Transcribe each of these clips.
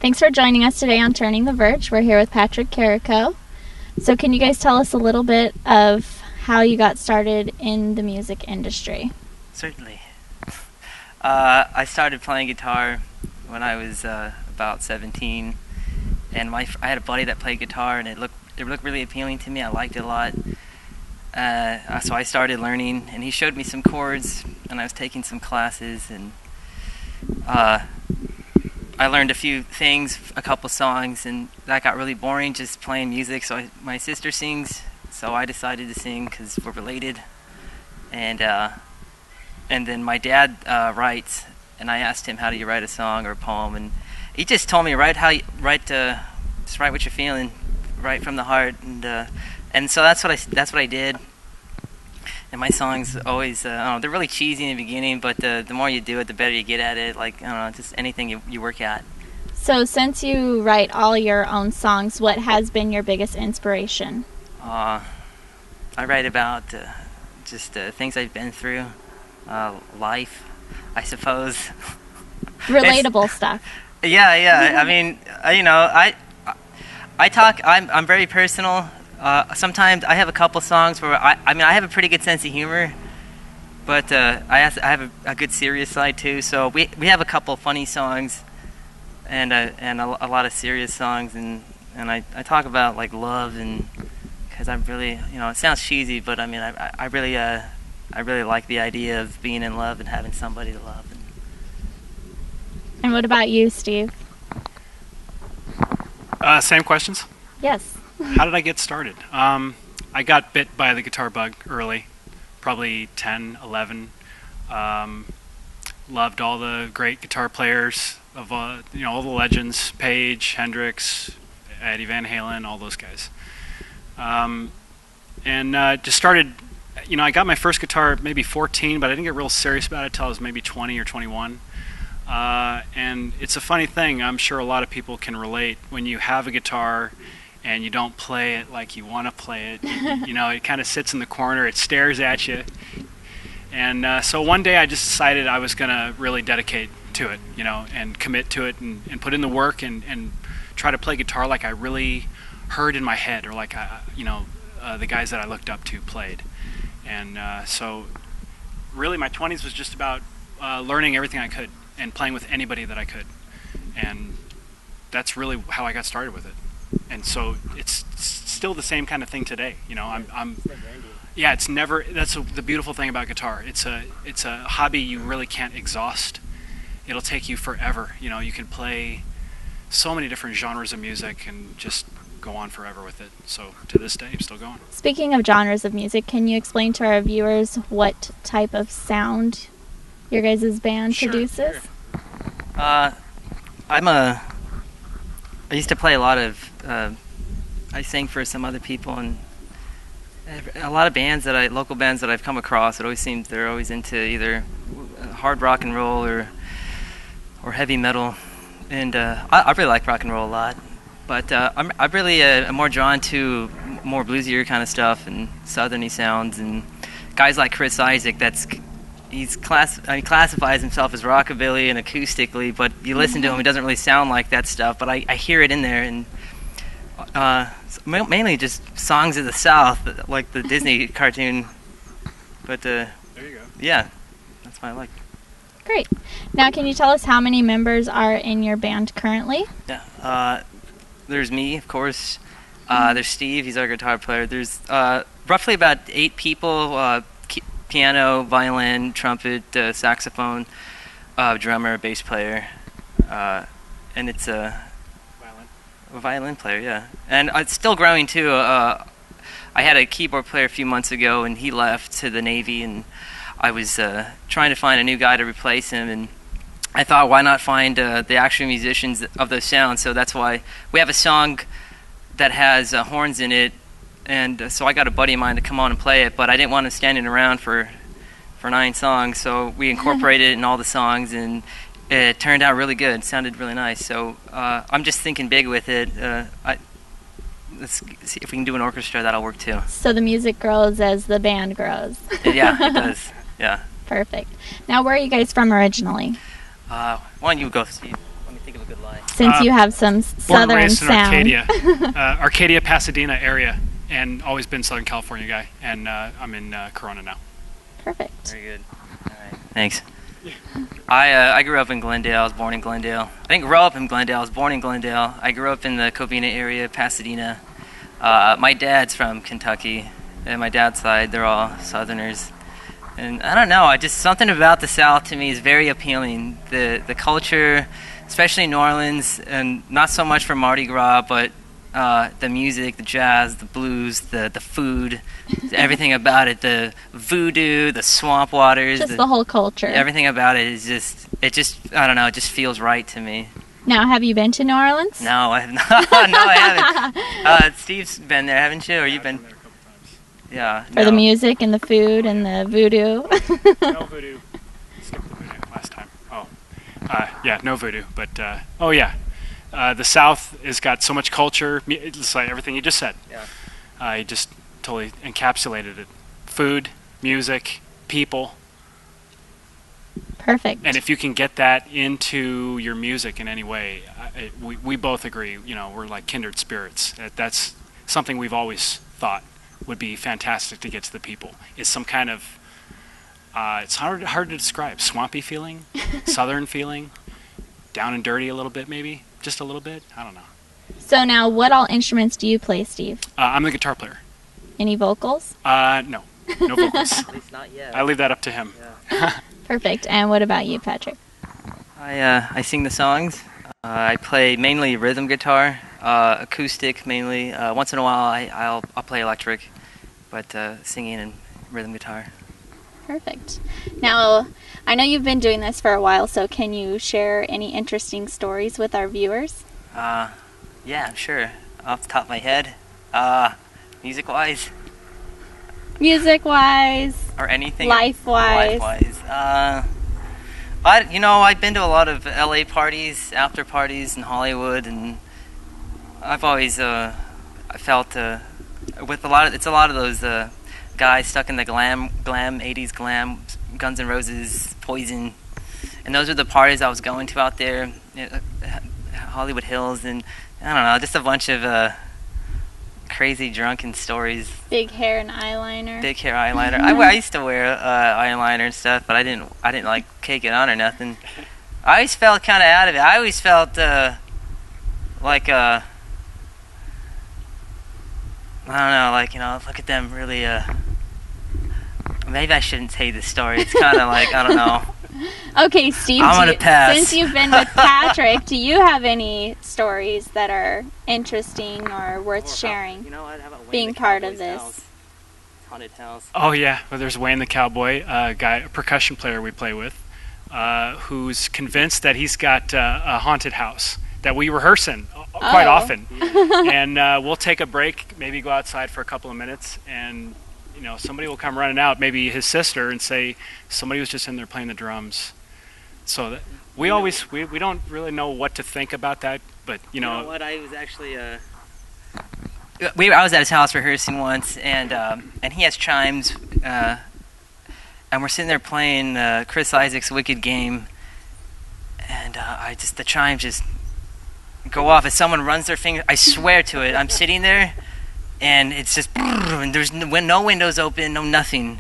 Thanks for joining us today on Turning the Verge. We're here with Patrick Carrico. So can you guys tell us a little bit of how you got started in the music industry? Certainly. I started playing guitar when I was about 17, and I had a buddy that played guitar, and it looked really appealing to me. I liked it a lot. So I started learning, and he showed me some chords, and I was taking some classes, and I learned a few things, a couple songs, and that got really boring just playing music. So my sister sings, so I decided to sing because we're related. And then my dad writes, and I asked him, how do you write a song or a poem? And he just told me, just write what you're feeling, write from the heart. And so that's what I did. And my songs always, I don't know, they're really cheesy in the beginning, but the more you do it, the better you get at it. Like, I don't know, just anything you work at. So since you write all your own songs, what has been your biggest inspiration? I write about just things I've been through, life, I suppose. Relatable stuff. Yeah. I mean, I talk. I'm very personal. Sometimes I have a couple songs where I have a pretty good sense of humor, but I have a good serious side too. So we have a couple funny songs, and a lot of serious songs, and I talk about like love, and because I'm really, it sounds cheesy, but I mean I really like the idea of being in love and having somebody to love. And what about you, Steve? Same questions? Yes. How did I get started? I got bit by the guitar bug early, probably 10, 11. Loved all the great guitar players of all the legends: Page, Hendrix, Eddie Van Halen, all those guys. And just started. I got my first guitar maybe 14, but I didn't get real serious about it until I was maybe 20 or 21. And it's a funny thing. I'm sure a lot of people can relate when you have a guitar and you don't play it like you want to play it. It kind of sits in the corner. It stares at you. And so one day I just decided I was going to really dedicate to it, and commit to it and put in the work and try to play guitar like I really heard in my head, or like, the guys that I looked up to played. And so really my 20s was just about learning everything I could and playing with anybody that I could. And that's really how I got started with it. And so it's still the same kind of thing today. It's never. That's the beautiful thing about guitar. It's a hobby you really can't exhaust. It'll take you forever. You can play so many different genres of music and just go on forever with it. So to this day, I'm still going. Speaking of genres of music, can you explain to our viewers what type of sound your guys' band produces? Sure. I used to play a lot of, I sang for some other people, and a lot of local bands that I've come across, it always seems they're always into either hard rock and roll or heavy metal, and I really like rock and roll a lot, but I'm really more drawn to more bluesier kind of stuff and southerny sounds, and guys like Chris Isaac, he classifies himself as rockabilly and acoustically, but you listen to him, it doesn't really sound like that stuff, but I hear it in there, and mainly just songs of the South, like the Disney cartoon, but there you go. Yeah, that's what I like. Great. Now can you tell us how many members are in your band currently? Yeah, there's me, of course. There's Steve, he's our guitar player. There's roughly about 8 people, piano, violin, trumpet, saxophone, drummer, bass player, and it's a violin player, yeah. And it's still growing too. I had a keyboard player a few months ago, and he left to the Navy, and I was trying to find a new guy to replace him, and I thought, why not find the actual musicians of those sounds? So that's why we have a song that has horns in it, and so I got a buddy of mine to come on and play it, but I didn't want him standing around for 9 songs, so we incorporated it in all the songs, and it turned out really good. It sounded really nice. So I'm just thinking big with it. Let's see if we can do an orchestra. That'll work too. So the music grows as the band grows. Yeah, it does. Yeah. Perfect. Now, where are you guys from originally? Why don't you go, Steve? Let me think of a good lie. Since you have some Born and southern raised in sound. Arcadia, Arcadia, Pasadena area, and always been Southern California guy. And I'm in Corona now. Perfect. Very good. All right. Thanks. I grew up in Glendale. I was born in Glendale. I didn't grow up in Glendale. I was born in Glendale. I grew up in the Covina area, Pasadena. My dad's from Kentucky, and my dad's side, they're all Southerners. And I don't know, something about the South to me is very appealing. The culture, especially New Orleans, and not so much for Mardi Gras, but the music, the jazz, the blues, the food, everything about it, the voodoo, the swamp waters. Just the whole culture. Everything about it is I don't know, it just feels right to me. Now, have you been to New Orleans? No, I have not. No, I haven't. Steve's been there, haven't you? Or you've been? There a couple times. Yeah. For the music and the food and the voodoo. No voodoo. Skipped the voodoo last time. Oh, yeah, no voodoo. But oh yeah, the South has got so much culture. It's like everything you just said. Yeah. You just totally encapsulated it. Food, music, people. Perfect. And if you can get that into your music in any way, we both agree. We're like kindred spirits. That's something we've always thought would be fantastic to get to the people. Is some kind of it's hard to describe. Swampy feeling, southern feeling, down and dirty a little bit, maybe just a little bit. I don't know. So now, what all instruments do you play, Steve? I'm the guitar player. Any vocals? No vocals. At least not yet. I leave that up to him. Yeah. Perfect. And what about you, Patrick? I sing the songs. I play mainly rhythm guitar, acoustic mainly. Once in a while, I'll play electric, but singing and rhythm guitar. Perfect. Now, I know you've been doing this for a while, so can you share any interesting stories with our viewers? Yeah, sure. Off the top of my head, music-wise. Music-wise, Or anything. life-wise. I've been to a lot of LA parties, after parties in Hollywood, and I've always I felt with a lot of those guys stuck in the glam 80s glam, Guns N' Roses, Poison, and those are the parties I was going to out there, Hollywood Hills, and I don't know, just a bunch of crazy drunken stories. Big hair and eyeliner. Big hair eyeliner. I used to wear eyeliner and stuff, but I didn't like cake it on or nothing. I always felt kind of out of it. I always felt like I don't know, like look at them really. Maybe I shouldn't say this story. It's kind of like I don't know. Okay, Steve, I'm gonna pass. Since you've been with Patrick, do you have any stories that are interesting or worth sharing? How about Wayne being the part of Cowboy's this? house? Haunted house. Oh yeah, well, there's Wayne the Cowboy, a percussion player we play with, who's convinced that he's got a haunted house that we rehearse in quite often. And we'll take a break, maybe go outside for a couple of minutes, and somebody will come running out, maybe his sister, and say somebody was just in there playing the drums. So we don't really know what to think about that, but You know what? I was actually I was at his house rehearsing once, and he has chimes, and we're sitting there playing Chris Isaak's Wicked Game, and the chimes just go off as someone runs their finger. I swear to it. I'm sitting there, and it's just, and there's no windows open, no nothing,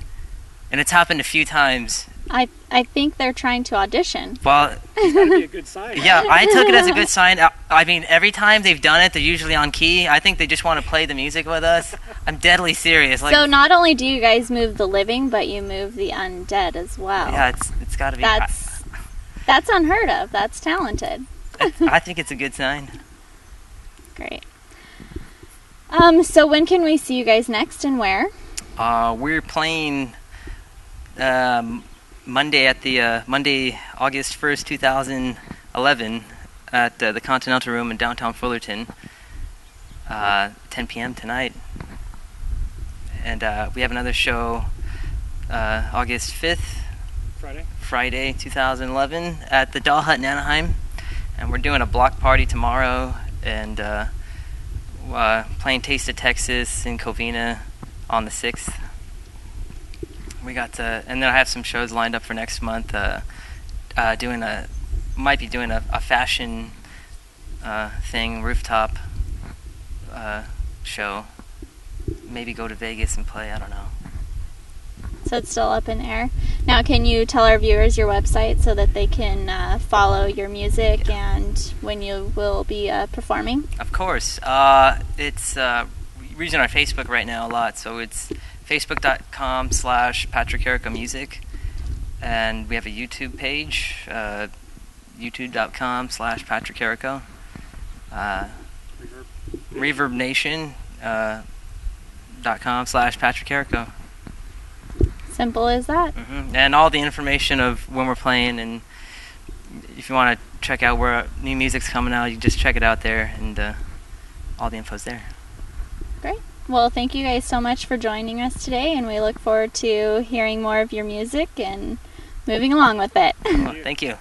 and it's happened a few times. I think they're trying to audition. Well, it's got to be a good sign. yeah, I took it as a good sign. I mean, every time they've done it, they're usually on key. I think they just want to play the music with us. I'm deadly serious. Like, So not only do you guys move the living, but you move the undead as well. yeah, it's got to be. That's unheard of. That's talented. I think it's a good sign. Great. So when can we see you guys next and where? We're playing Monday August 1st, 2011 at the Continental Room in downtown Fullerton, 10 p.m. tonight. And we have another show August 5th, Friday 2011 at the Doll Hut in Anaheim. And we're doing a block party tomorrow and playing Taste of Texas in Covina on the 6th. We got and then I have some shows lined up for next month. Might be doing a fashion thing, rooftop show. Maybe go to Vegas and play, I don't know. So it's still up in the air. Now, can you tell our viewers your website so that they can follow your music and when you will be performing? Of course. It's we're using our Facebook right now a lot, so it's facebook.com/Patrick Carrico Music, and we have a YouTube page, youtube.com/Patrick Carrico. ReverbNation.com/Patrick Carrico. Simple as that. And all the information of when we're playing, and if you want to check out where new music's coming out, you just check it out there, and all the info's there. Great. Well, thank you guys so much for joining us today, and we look forward to hearing more of your music and moving along with it. Well, thank you.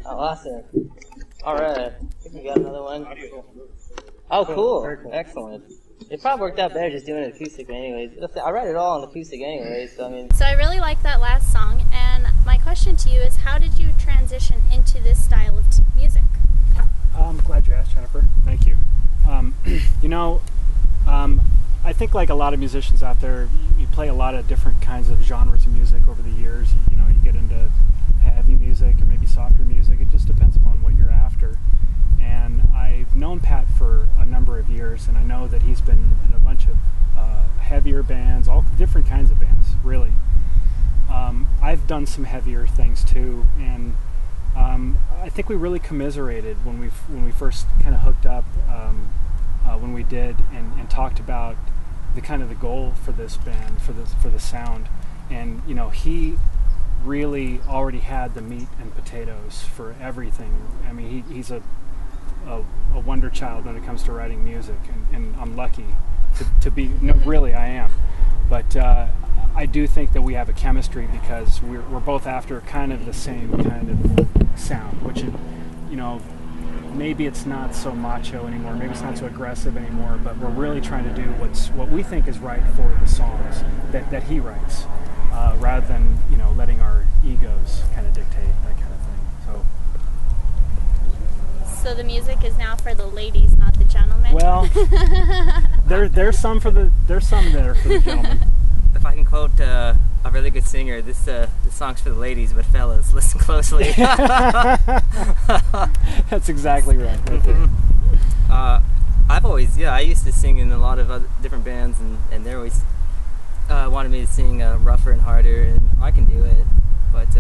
Awesome. All right. I think we got another one. Oh, cool. Very cool. Excellent. It probably worked out better just doing it acoustic anyways. I write it all on acoustic anyways, so I mean... So I really like that last song, and my question to you is, how did you transition into this style of music? I'm glad you asked, Jennifer. Thank you. You know, I think like a lot of musicians out there, you play a lot of different kinds of genres of music over the years. You know, you get into heavy music or maybe softer music. It just depends upon what you're after. And I've known Pat for a number of years, and I know that he's been in a bunch of heavier bands, all different kinds of bands, really. I've done some heavier things too, and I think we really commiserated when we first kind of hooked up, when we did, and talked about the kind of the goal for this band, for the sound. And you know, he really already had the meat and potatoes for everything. I mean, he's a wonder child when it comes to writing music, and I'm lucky to be. No, really, I am. But I do think that we have a chemistry because we're both after kind of the same kind of sound, which, you know, maybe it's not so macho anymore, maybe it's not so aggressive anymore, but we're really trying to do what we think is right for the songs that he writes, rather than, you know, letting our egos kind of dictate that kind of thing. So the music is now for the ladies, not the gentlemen. Well, there's some that are for the gentlemen. If I can quote a really good singer, this song's for the ladies, but fellas, listen closely. That's exactly right. I used to sing in a lot of other different bands, and they always wanted me to sing rougher and harder, and I can do it, but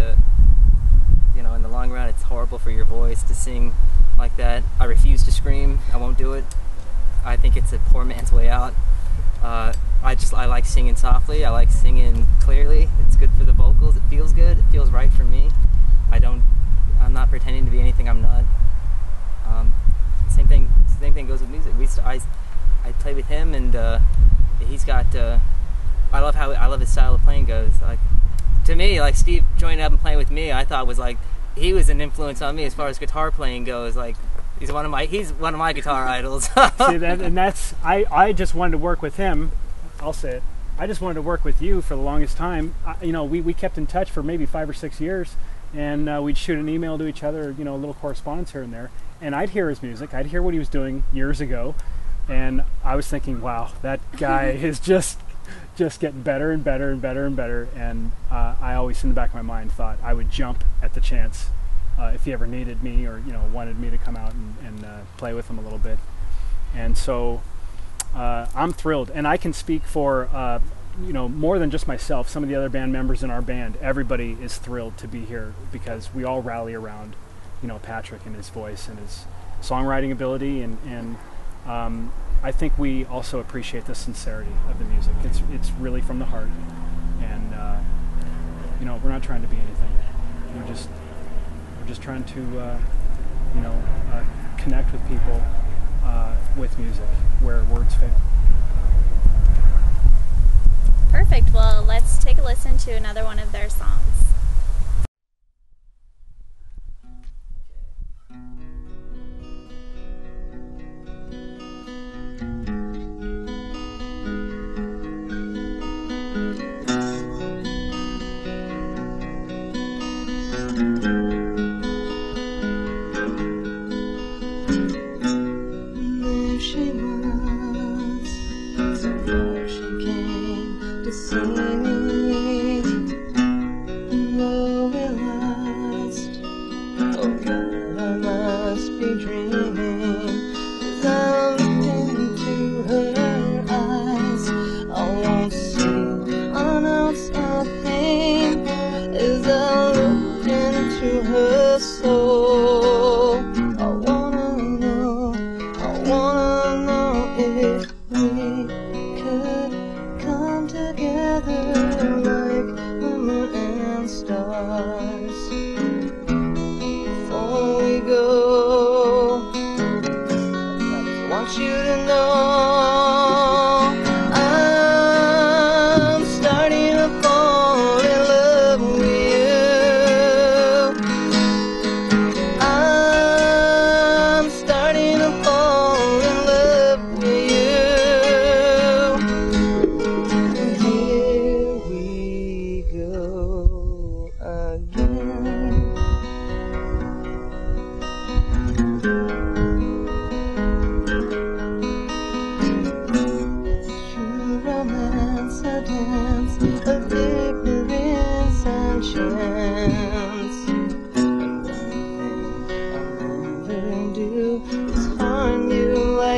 you know, in the long run, it's horrible for your voice to sing like that. I refuse to scream. I won't do it. I think it's a poor man's way out. I like singing softly. I like singing clearly. It's good for the vocals. It feels good. It feels right for me. I'm not pretending to be anything I'm not. Same thing goes with music. I play with him, and he's got. I love his style of playing goes. Like, to me, like Steve joining up and playing with me, I thought was like he was an influence on me as far as guitar playing goes. Like, he's one of my guitar idols. See, that's I just wanted to work with him. I'll say it. I just wanted to work with you for the longest time. You know, we kept in touch for maybe 5 or 6 years, and we'd shoot an email to each other, you know, a little correspondence here and there. And I'd hear his music. I'd hear what he was doing years ago, and I was thinking, wow, that guy is just getting better and better and better and better. And I always, in the back of my mind, thought I would jump at the chance if he ever needed me, or, you know, wanted me to come out and play with him a little bit. And so I'm thrilled, and I can speak for you know, more than just myself. Some of the other band members in our band, everybody is thrilled to be here because we all rally around, you know, Patrick and his voice and his songwriting ability, and I think we also appreciate the sincerity of the music. It's really from the heart, and you know, we're not trying to be anything. We're just trying to you know, connect with people with music where words fail. Perfect. Well, let's take a listen to another one of their songs. There she was, so far she came to see me. And though we're lost, oh God, I must be dreaming. As I look into her eyes, I won't see an ounce of pain. As I look into her soul, I wanna know if we could come together like the moon and stars. For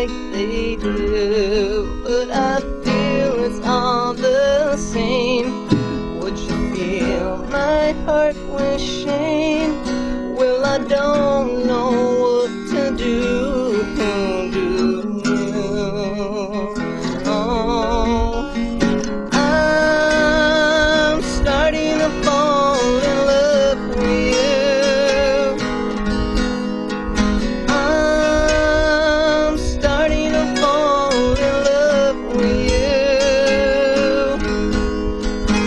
like they do, but I feel it's all the same. Would you feel my heart with shame? Well, I don't know what to do. Oh, I'm starting to fall in love with you. I'm starting to fall in love with you.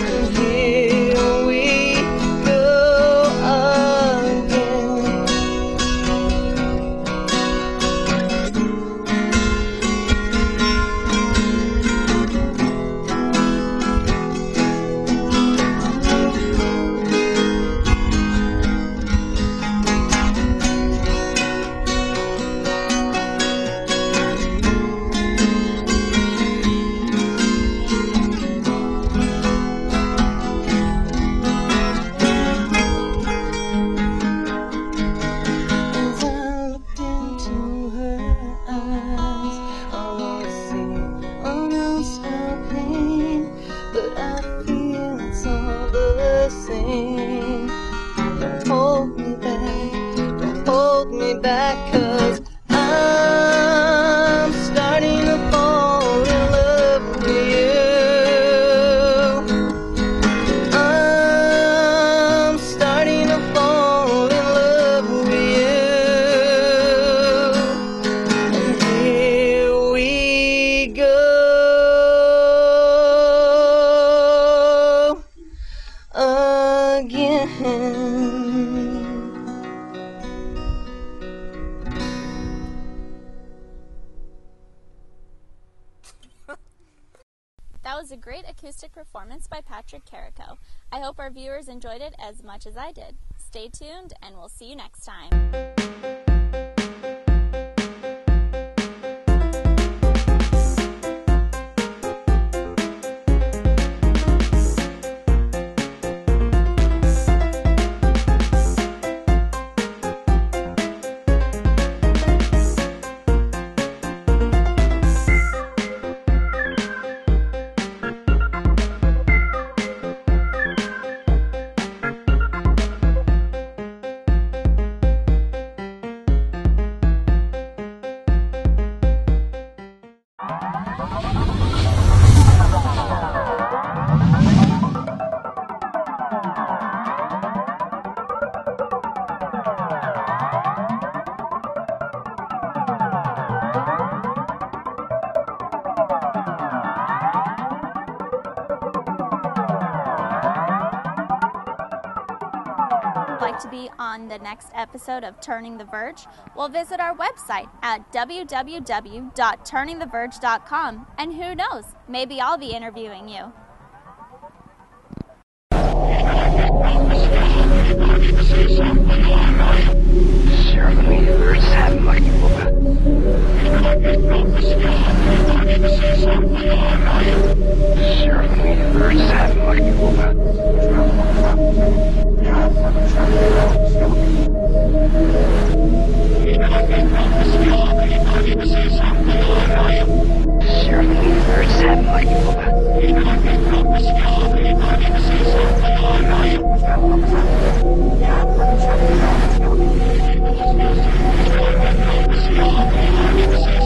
And here we go again. As I looked into her eyes, I wanna see almost no pain, but I feel it's all the same. Don't hold me back, 'cause I'm starting to fall in love with you. I'm starting to fall in love with you. And here we go again. That was a great acoustic performance by Patrick Carrico. I hope our viewers enjoyed it as much as I did. Stay tuned, and we'll see you next time. Like to be on the next episode of Turning the Verge? Well, visit our website at www.turningtheverge.com, and who knows, maybe I'll be interviewing you. Thank you.